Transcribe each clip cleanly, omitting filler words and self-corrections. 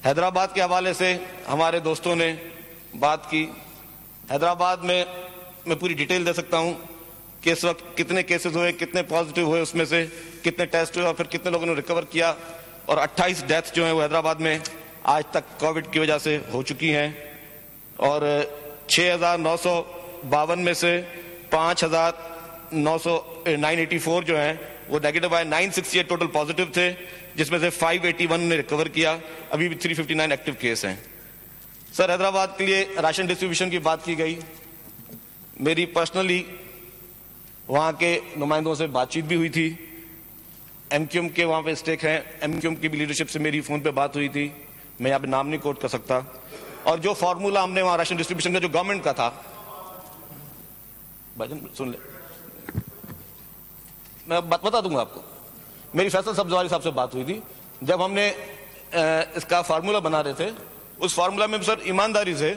حیدرآباد کے حوالے سے ہمارے دوستوں نے بات کی. حیدرآباد میں پوری ڈیٹیل دے سکتا ہوں کہ اس وقت کتنے کیسز ہوئے, کتنے پازیٹیو ہوئے, اس میں سے کتنے ٹیسٹ ہوئے اور پھر کتنے لوگوں نے ریکور کیا, اور 28 ڈیتھ جو ہیں وہ حیدرآباد میں آج تک کووڈ کی وجہ سے ہو چکی ہیں, اور 6,952 میں سے 5,984 جو ہیں وہ نیگیٹو آئے. 968 ٹوٹل پازیٹیو تھے, جس میں سے 581 نے ریکور کیا. ابھی بھی 359 ایکٹیو کیس ہیں. سر, حیدرآباد کے لیے راشن ڈسٹریبیوشن کی بات کی گئی. میری پرسنلی وہاں کے نمائندوں سے بات چیت بھی ہوئی تھی. ایم کیو ایم کے وہاں پہ اسٹیک ہیں, ایم کیو ایم کی بھی لیڈرشپ سے میری فون پہ بات ہوئی تھی. میں یہاں پہ نام نہیں کوٹ کر سکتا. اور جو فارمولا ہم نے وہاں راشن ڈسٹریبیوشن کا جو گورنمنٹ کا تھا, سن لے, میں بتا دوں گا آپ کو. میری فیصل سبزواری صاحب سے بات ہوئی تھی جب ہم نے اس کا فارمولا بنا رہے تھے. اس فارمولا میں سر ایمانداری سے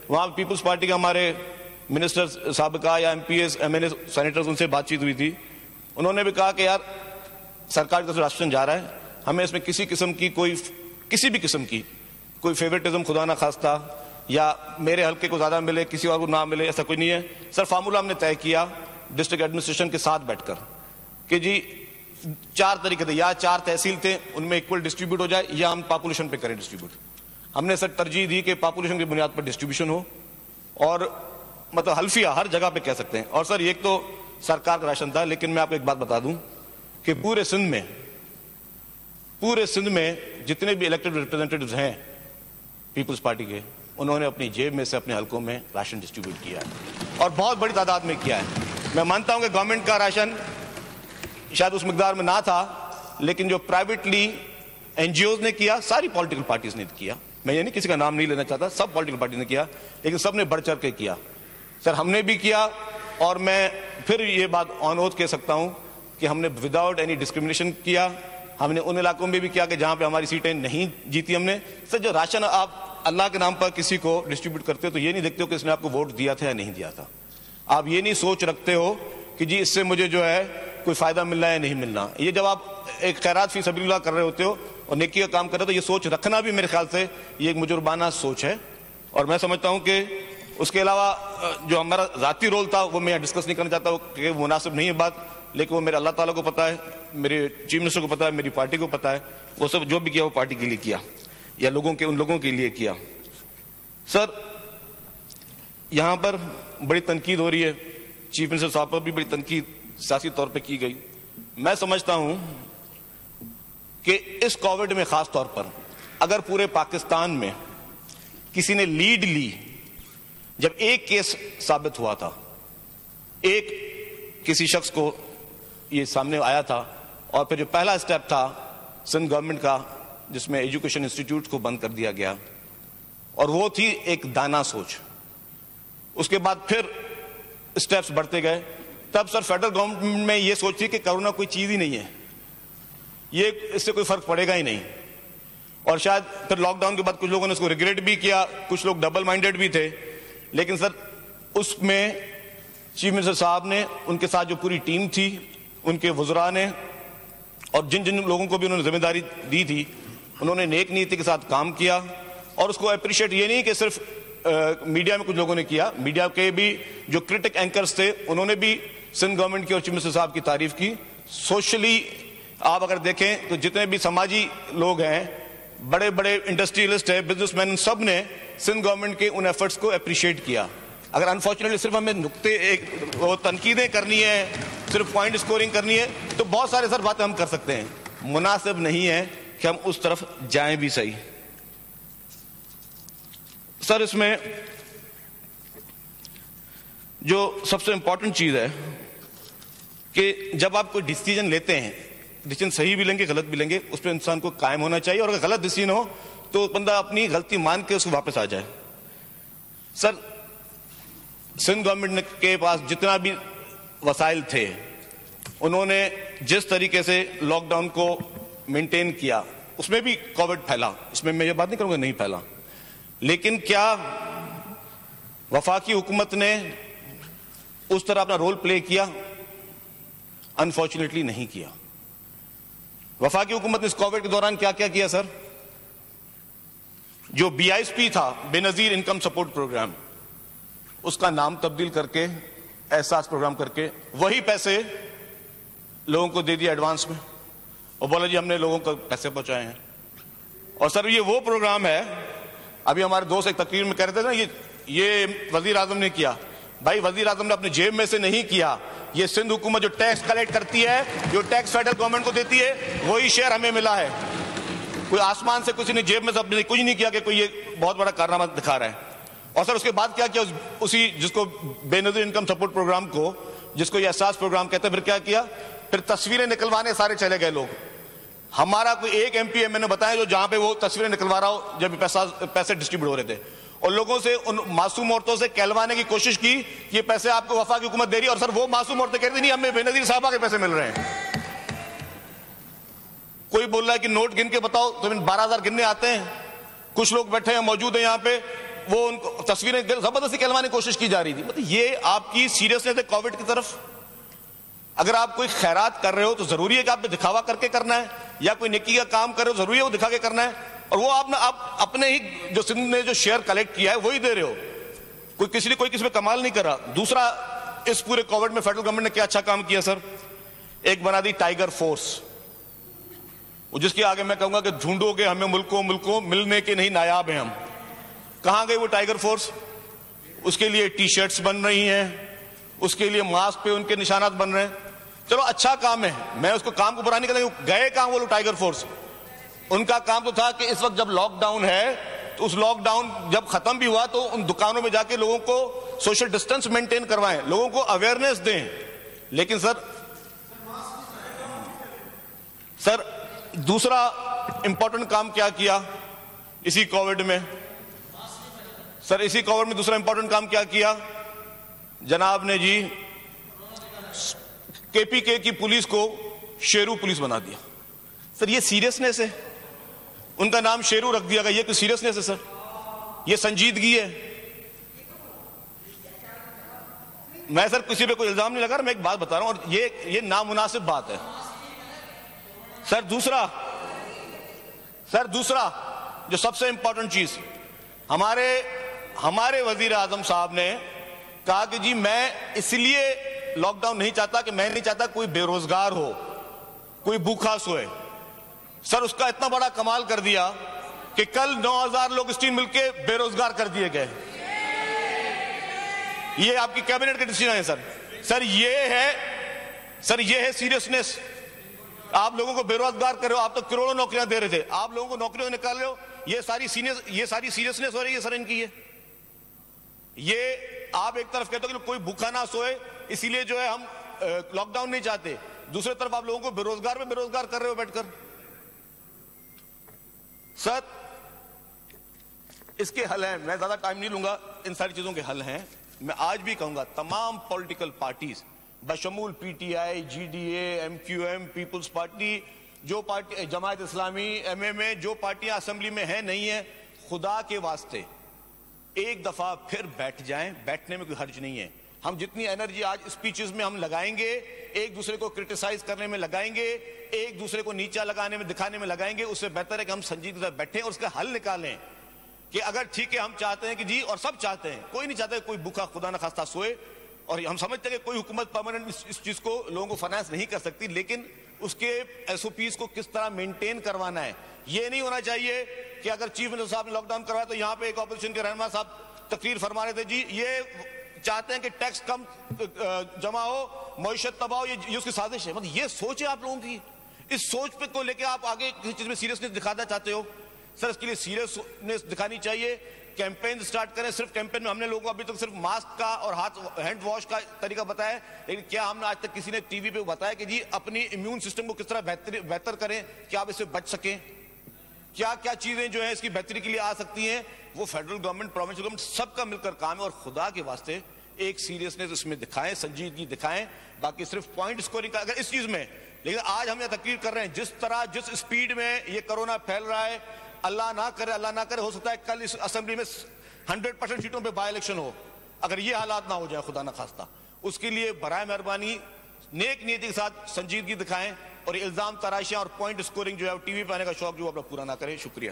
وہاں پیپلز پارٹی کا ہمارے منسٹر سابقہ یا M P S, M L A, senators, ان سے بات چیت ہوئی تھی. انہوں نے بھی کہا کہ یار سرکار کی طرف سے راشن جا رہا ہے, ہمیں اس میں کسی بھی قسم کی کوئی فیورٹزم خدا نہ خواستہ یا میرے حلقے کو زیادہ ملے کسی اور کو نہ ملے, ایسا کوئی نہیں ہے. سر, فارمولا ہم نے طے کیا ڈسٹرکٹ ایڈمنسٹریشن کے ساتھ بیٹھ کر کہ جی 4 طریقے تھے, یا 4 تحصیل تھے ان میں ایکول ڈسٹریبیوٹ ہو جائے, یا ہم پاپولیشن پہ کریں ڈسٹریبیوٹ. ہم نے سر ترجیح دی کہ پاپولیشن کی بنیاد پر ڈسٹریبیوشن ہو, اور مطلب حلفیہ ہر جگہ پہ کہہ سکتے ہیں. اور سر ایک تو سرکار کا راشن تھا, لیکن میں آپ کو ایک بات بتا دوں کہ پورے سندھ میں جتنے بھی الیکٹڈ ریپرزینٹیٹیوز ہیں پیپلز پارٹی کے, انہوں نے اپنی جیب میں سے اپنے حلقوں میں راشن ڈسٹریبیوٹ کیا ہے, اور بہت بڑی تعداد میں کیا ہے. میں مانتا ہوں کہ گورنمنٹ کا راشن شاید اس مقدار میں نہ تھا, لیکن جو پرائیویٹلی این جی اوز نے کیا, ساری پولیٹیکل پارٹیز نے کیا. میں یہ نہیں کسی کا نام نہیں لینا چاہتا, سب پولیٹیکل پارٹیز نے کیا, لیکن سب نے بڑھ چڑھ کے کیا. سر, ہم نے بھی کیا, اور میں پھر یہ بات آن اوتھ کہہ سکتا ہوں کہ ہم نے وداؤٹ اینی ڈسکریمنیشن کیا. ہم نے ان علاقوں میں بھی کیا کہ جہاں پہ ہماری سیٹیں نہیں جیتی ہم نے. سر, جو راشن آپ اللہ کے نام پر کسی کو ڈسٹریبیوٹ کرتے ہو تو یہ نہیں دیکھتے ہو کہ اس نے آپ کو ووٹ دیا تھا یا نہیں دیا تھا. آپ یہ نہیں سوچ رکھتے ہو کہ جی اس سے مجھے جو ہے کوئی فائدہ مل رہا ہے یا نہیں ملنا. یہ جب آپ ایک خیرات فی سبیل اللہ کر رہے ہوتے ہو اور نیکی کا کام کر رہے ہو تو یہ سوچ رکھنا بھی میرے خیال سے یہ ایک مجرمانہ سوچ ہے. اور میں سمجھتا ہوں کہ اس کے علاوہ جو ہمارا ذاتی رول تھا وہ میں یہاں ڈسکس نہیں کرنا چاہتا ہوں کہ وہ مناسب نہیں ہے بات, لیکن وہ میرے اللہ تعالیٰ کو پتا ہے, میرے چیف منسٹر کو پتا ہے, میری پارٹی کو پتا ہے. وہ سب جو بھی کیا وہ پارٹی کے لیے کیا یا ان لوگوں کے لیے کیا. سر, یہاں پر بڑی تنقید ہو رہی ہے, چیف منسٹر صاحب پر بھی بڑی تنقید سیاسی طور پہ کی گئی. میں سمجھتا ہوں کہ اس کووڈ میں خاص طور پر اگر پورے پاکستان میں کسی نے لیڈ لی, جب ایک کیس ثابت ہوا تھا, ایک کسی شخص کو یہ سامنے آیا تھا, اور پھر جو پہلا اسٹیپ تھا سندھ گورنمنٹ کا جس میں ایجوکیشن انسٹیٹیوٹ کو بند کر دیا گیا, اور وہ تھی ایک دانا سوچ. اس کے بعد پھر اسٹیپس بڑھتے گئے. تب سر فیڈرل گورنمنٹ میں یہ سوچ تھی کہ کرونا کوئی چیز ہی نہیں ہے, یہ اس سے کوئی فرق پڑے گا ہی نہیں. اور شاید پھر لاک ڈاؤن کے بعد کچھ لوگوں نے اس کو ریگریٹ بھی کیا, کچھ لوگ ڈبل مائنڈیڈ بھی تھے. لیکن سر اس میں چیف منسٹر صاحب نے, ان کے ساتھ جو پوری ٹیم تھی, ان کے وزراء نے, اور جن لوگوں کو بھی انہوں نے ذمہ داری دی تھی, انہوں نے نیک نیتی کے ساتھ کام کیا. اور اس کو اپریشیٹ یہ نہیں کہ صرف میڈیا میں کچھ لوگوں نے کیا, میڈیا کے بھی جو کرٹک اینکرز تھے انہوں نے بھی سندھ گورنمنٹ کی اور چیف منسٹر صاحب کی تعریف کی. سوشلی آپ اگر دیکھیں تو جتنے بھی سماجی لوگ ہیں, بڑے بڑے انڈسٹریلسٹ ہیں, بزنس مین, سب نے سندھ گورنمنٹ کے ان ایفرٹس کو اپریشیٹ کیا. اگر انفارچونیٹلی صرف ہمیں تنقیدیں کرنی ہے, صرف پوائنٹ اسکورنگ کرنی ہے, تو بہت سارے سر باتیں ہم کر سکتے ہیں. مناسب نہیں ہے کہ ہم اس طرف جائیں بھی صحیح. سر, اس میں جو سب سے امپورٹنٹ چیز ہے کہ جب آپ کوئی ڈیسیجن لیتے ہیں, ڈیسیجن صحیح بھی لیں گے غلط بھی لیں گے, اس پہ انسان کو قائم ہونا چاہیے. اور اگر غلط ڈیسیجن ہو تو بندہ اپنی غلطی مان کے اس کو واپس آ جائے. سر, سندھ گورنمنٹ کے پاس جتنا بھی وسائل تھے, انہوں نے جس طریقے سے لاک ڈاؤن کو مینٹین کیا, اس میں بھی کووڈ پھیلا, اس میں یہ بات نہیں کروں گا نہیں پھیلا, لیکن کیا وفاقی حکومت نے اس طرح اپنا رول پلے کیا؟ انفارچونیٹلی نہیں کیا. وفاقی حکومت نے اس کووڈ کے دوران کیا کیا سر؟ جو BISP تھا, بے نظیر انکم سپورٹ پروگرام, اس کا نام تبدیل کر کے احساس پروگرام کر کے وہی پیسے لوگوں کو دے دیا ایڈوانس میں, اور بولا جی ہم نے لوگوں کو پیسے پہنچائے ہیں. اور سر یہ وہ پروگرام ہے, ابھی ہمارے دوست ایک تقریر میں کہہ رہے تھے نا, یہ وزیر اعظم نے کیا. بھائی وزیر اعظم نے اپنی جیب میں سے نہیں کیا, یہ سندھ حکومت جو ٹیکس کلیکٹ کرتی ہے, جو ٹیکس فیڈرل گورنمنٹ کو دیتی ہے, وہی شیئر ہمیں ملا ہے. کوئی آسمان سے کسی نے جیب میں سے اپنے کچھ نہیں کیا کہ کوئی یہ بہت بڑا کارنامہ دکھا رہا ہے. اور سر اس کے بعد کیا کیا, اسی جس کو بے نظیر انکم سپورٹ پروگرام کو, جس کو یہ احساس پروگرام کہتے ہیں, پھر کیا کیا, پھر تصویریں نکلوانے سارے چلے گئے لوگ. ہمارا کوئی ایک MP ہے میں نے بتایا جو جہاں پہ وہ تصویریں نکلوا رہا ہو جب پیسے ڈسٹریبیوٹ ہو رہے تھے, اور لوگوں سے, ان معصوم عورتوں سے کہلوانے کی کوشش کی یہ پیسے آپ کو وفاقی حکومت دے رہی ہے. اور سر وہ معصوم عورتیں کہتی نہیں ہمیں بے نظیر صاحبہ کے پیسے مل رہے ہیں. کوئی بول رہا ہے کہ نوٹ گن کے بتاؤ, تو 12,000 گننے آتے ہیں. کچھ لوگ بیٹھے ہیں موجود ہیں یہاں پہ, وہ ان کو تصویریں زبردستی کہلوانے کی کوشش کی جا رہی تھی. مطلب یہ آپ کی سیریسنس ہے کووڈ کی طرف. اگر آپ کوئی خیرات کر رہے ہو تو ضروری ہے کہ آپ نے دکھاوا کر کے کرنا ہے, یا کوئی نیکی کا کام کر رہے ہو ضروری ہے وہ دکھا کے کرنا ہے, اور وہ آپ اپنے ہی جو سندھ نے جو شیئر کلیکٹ کیا ہے وہی دے رہے ہو. کوئی کسی پہ کمال نہیں کر رہا. دوسرا, اس پورے کووڈ میں فیڈرل گورنمنٹ نے کیا اچھا کام کیا سر, ایک بنا دی ٹائیگر فورس, جس کے آگے میں کہوں گا کہ ڈھونڈو گے ہمیں ملکوں ملنے کے نہیں نایاب ہیں ہم. کہاں گئی وہ ٹائیگر فورس؟ اس کے لیے ٹی شرٹس بن رہی ہیں, اس کے لیے ماسک پہ ان کے نشانات بن رہے ہیں. چلو اچھا کام ہے, میں اس کو کام کو برا نہیں کرتا, گئے کہاں وہ ٹائیگر فورس؟ ان کا کام تو تھا کہ اس وقت جب لاک ڈاؤن ہے تو اس لاک ڈاؤن جب ختم بھی ہوا تو ان دکانوں میں جا کے لوگوں کو سوشل ڈسٹینس مینٹین کروائیں, لوگوں کو اویئرنیس دیں. لیکن سر دوسرا امپورٹنٹ کام کیا کیا اسی کووڈ میں؟ سر اسی کووڈ میں دوسرا امپورٹنٹ کام کیا کیا جناب نے جی, KPK کی پولیس کو شیرو پولیس بنا دیا. سر یہ سیریسنس ہے؟ ان کا نام شیرو رکھ دیا گیا, یہ کوئی سیریسنس ہے سر؟ یہ سنجیدگی ہے؟ میں سر کسی پہ کوئی الزام نہیں لگا رہا, میں ایک بات بتا رہا ہوں, اور یہ نامناسب بات ہے. سر دوسرا جو سب سے امپورٹنٹ چیز, ہمارے وزیر اعظم صاحب نے کہا کہ جی میں اس لیے لاک ڈاؤن نہیں چاہتا کہ میں نہیں چاہتا کوئی بے روزگار ہو, کوئی بھوکا سوئے. سر اس کا اتنا بڑا کمال کر دیا کہ کل 9,000 لوگ اسٹیم مل کے بے روزگار کر دیے گئے. یہ آپ کی کیبنٹ کے ڈیسیژن ہے سر. سر یہ ہے سیریسنس. آپ لوگوں کو بے روزگار کر رہے ہو, آپ تو کروڑوں نوکریاں دے رہے تھے, آپ لوگوں کو نوکریوں نکال رہے ہو. یہ ساری سیریسنس ہو رہی ہے سر ان کی. یہ آپ ایک طرف کہتے ہو کہ کوئی بھوکا نہ سوئے اسی لیے جو ہے ہم لاک ڈاؤن نہیں چاہتے, دوسرے طرف آپ لوگوں کو بے روزگار کر رہے ہو بیٹھ کر. سر اس کے حل ہیں, میں زیادہ ٹائم نہیں لوں گا, ان ساری چیزوں کے حل ہیں. میں آج بھی کہوں گا تمام پولیٹیکل پارٹیز بشمول PTI, GDA, MQM, peoples party, جو پارٹی جماعت اسلامی, MMA, جو پارٹیاں اسمبلی میں ہیں نہیں ہیں, خدا کے واسطے ایک دفعہ پھر بیٹھ جائیں. بیٹھنے میں کوئی حرج نہیں ہے. ہم جتنی انرجی آج اسپیچز میں ہم لگائیں گے, ایک دوسرے کو کرٹیسائز کرنے میں لگائیں گے, ایک دوسرے کو نیچا لگانے میں دکھانے میں لگائیں گے, اس سے بہتر ہے کہ ہم سنجیدگی سے بیٹھیں اور اس کا حل نکالیں کہ اگر ٹھیک ہے ہم چاہتے ہیں کہ جی, اور سب چاہتے ہیں, کوئی نہیں چاہتا کہ کوئی بھوکا خدا نہ خواستہ سوئے, اور ہم سمجھتے ہیں کہ کوئی حکومت پرماننٹ اس چیز کو لوگوں کو فائنانس نہیں کر سکتی, لیکن اس کے SOPs کو کس طرح مینٹین کروانا ہے. یہ نہیں ہونا چاہیے کہ اگر چیف منسٹر صاحب نے لاک ڈاؤن کروایا تو یہاں پہ ایک اپوزیشن کے رہنما صاحب تقریر فرما رہے تھے جی یہ چاہتے ہیں کہ ٹیکس کم جمع ہو, معیشت تباہ ہو, یہ اس کی سازش ہے. مطلب یہ سوچ ہے آپ لوگوں کی, اس سوچ پہ کو لے کے آپ آگے کسی چیز میں سیریسنس دکھانا چاہتے ہو. سر اس کے لیے سیریسنس دکھانی چاہیے. کیمپین سٹارٹ کریں. صرف کیمپین میں ہم نے لوگوں کو ابھی تک صرف ماسک کا اور ہینڈ واش کا طریقہ بتایا ہے, لیکن کیا ہم نے آج تک کسی نے ٹی وی پہ بتایا کہ جی اپنی امیون سسٹم کو کس طرح بہتر کریں کہ آپ اس سے بچ سکیں؟ کیا کیا چیزیں جو ہیں اس کی بہتری کے لیے آ سکتی ہیں؟ وہ فیڈرل گورنمنٹ, پروونشل گورنمنٹ سب کا مل کر کام ہے, اور خدا کے واسطے ایک سیریسنس اس میں دکھائیں, سنجیدگی دکھائیں. باقی صرف پوائنٹ اسکورنگ کا اگر اس چیز میں, لیکن آج ہم یہ تقریر کر رہے ہیں جس طرح جس اسپیڈ میں یہ کرونا پھیل رہا ہے, اللہ نہ کرے ہو سکتا ہے کل اس اسمبلی میں 100% سیٹوں پہ بائی الیکشن ہو. اگر یہ حالات نہ ہو جائے خدا نہ خواستہ, اس کے لیے برائے مہربانی نیک نیتی کے ساتھ سنجیدگی دکھائیں, اور الزام تراشیاں اور پوائنٹ اسکورنگ جو ہے ٹی وی پہ آنے کا شوق جو وہ اپنا پورا نہ کریں. شکریہ.